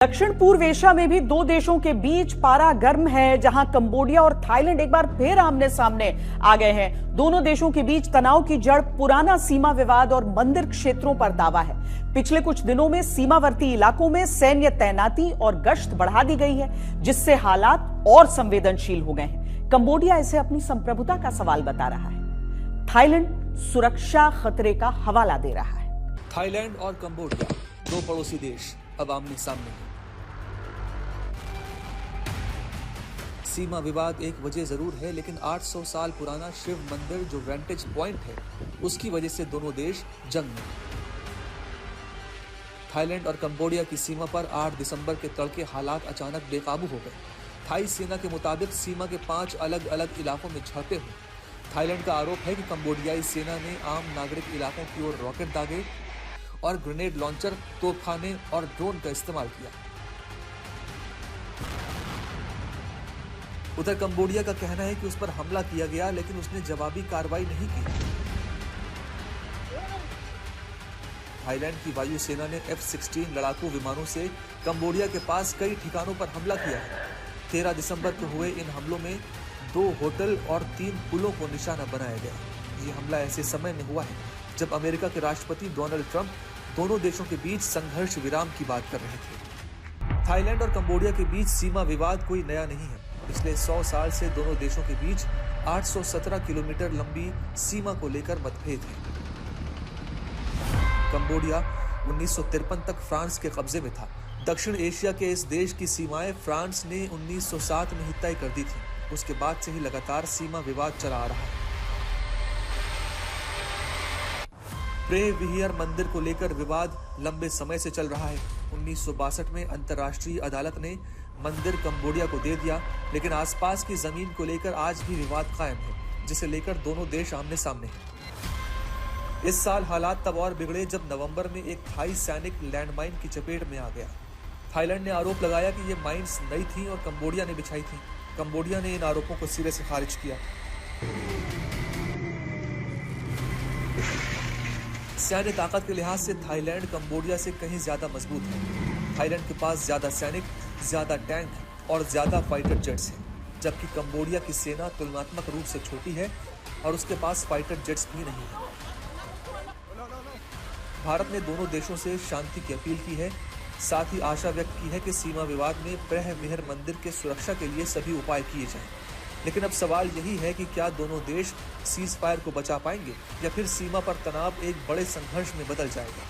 दक्षिण पूर्व एशिया में भी दो देशों के बीच पारा गर्म है, जहां कंबोडिया और थाईलैंड एक बार फिर आमने सामने आ गए हैं। दोनों देशों के बीच तनाव की जड़ पुराना सीमा विवाद और मंदिर क्षेत्रों पर दावा है। पिछले कुछ दिनों में सीमावर्ती इलाकों में सैन्य तैनाती और गश्त बढ़ा दी गई है, जिससे हालात और संवेदनशील हो गए हैं। कंबोडिया इसे अपनी संप्रभुता का सवाल बता रहा है, थाईलैंड सुरक्षा खतरे का हवाला दे रहा है। थाईलैंड और कंबोडिया दो पड़ोसी देश अब आमने सामने हैं। सीमा विवाद एक वजह जरूर है, लेकिन 800 साल पुराना शिव मंदिर जो वेंटेज पॉइंट है, उसकी वजह से दोनों देश जंग में। थाईलैंड और कंबोडिया की सीमा पर 8 दिसंबर के तड़के हालात अचानक बेकाबू हो गए। थाई सेना के मुताबिक सीमा के 5 अलग अलग इलाकों में झड़पें हुई। थाईलैंड का आरोप है कि कंबोडियाई सेना ने आम नागरिक इलाकों की ओर रॉकेट दागे और ग्रेनेड लॉन्चर, तोपखाने और ड्रोन का इस्तेमाल किया। उधर कंबोडिया का कहना है कि उस पर हमला किया गया, लेकिन उसने जवाबी कार्रवाई नहीं की। थाईलैंड की वायुसेना ने F-16 लड़ाकू विमानों से कंबोडिया के पास कई ठिकानों पर हमला किया है। 13 दिसंबर को हुए इन हमलों में 2 होटल और 3 पुलों को निशाना बनाया गया। ये हमला ऐसे समय में हुआ है जब अमेरिका के राष्ट्रपति डोनाल्ड ट्रंप दोनों देशों के बीच संघर्ष विराम की बात कर रहे थे। थाईलैंड और कंबोडिया के बीच सीमा विवाद कोई नया नहीं है। पिछले 100 साल से दोनों देशों के बीच 817 किलोमीटर लंबी सीमा को लेकर मतभेद है। कंबोडिया 1953 तक फ्रांस के कब्जे में था। दक्षिण एशिया के इस देश की सीमाएं फ्रांस ने 1907 में ही तय कर दी थी। उसके बाद से ही लगातार सीमा विवाद चला आ रहा है। प्रे विहियर मंदिर को लेकर विवाद लंबे समय से चल रहा है। 1962 में अंतर्राष्ट्रीय अदालत ने मंदिर कंबोडिया को दे दिया, लेकिन आसपास की जमीन को लेकर आज भी विवाद कायम है, जिसे लेकर दोनों देश आमने सामने हैं। इस साल हालात तब और बिगड़े जब नवंबर में एक थाई सैनिक लैंडमाइन की चपेट में आ गया। थाईलैंड ने आरोप लगाया कि ये माइन्स नई थी और कंबोडिया ने बिछाई थी। कंबोडिया ने इन आरोपों को सिरे से खारिज किया। सैन्य ताकत के लिहाज से थाईलैंड कंबोडिया से कहीं ज्यादा मजबूत है। थाईलैंड के पास ज्यादा सैनिक, ज्यादा टैंक और ज्यादा फाइटर जेट्स हैं, जबकि कंबोडिया की सेना तुलनात्मक रूप से छोटी है और उसके पास फाइटर जेट्स भी नहीं है। भारत ने दोनों देशों से शांति की अपील की है, साथ ही आशा व्यक्त की है कि सीमा विवाद में प्रह विहर मंदिर के सुरक्षा के लिए सभी उपाय किए जाएं। लेकिन अब सवाल यही है कि क्या दोनों देश सीज फायर को बचा पाएंगे या फिर सीमा पर तनाव एक बड़े संघर्ष में बदल जाएगा।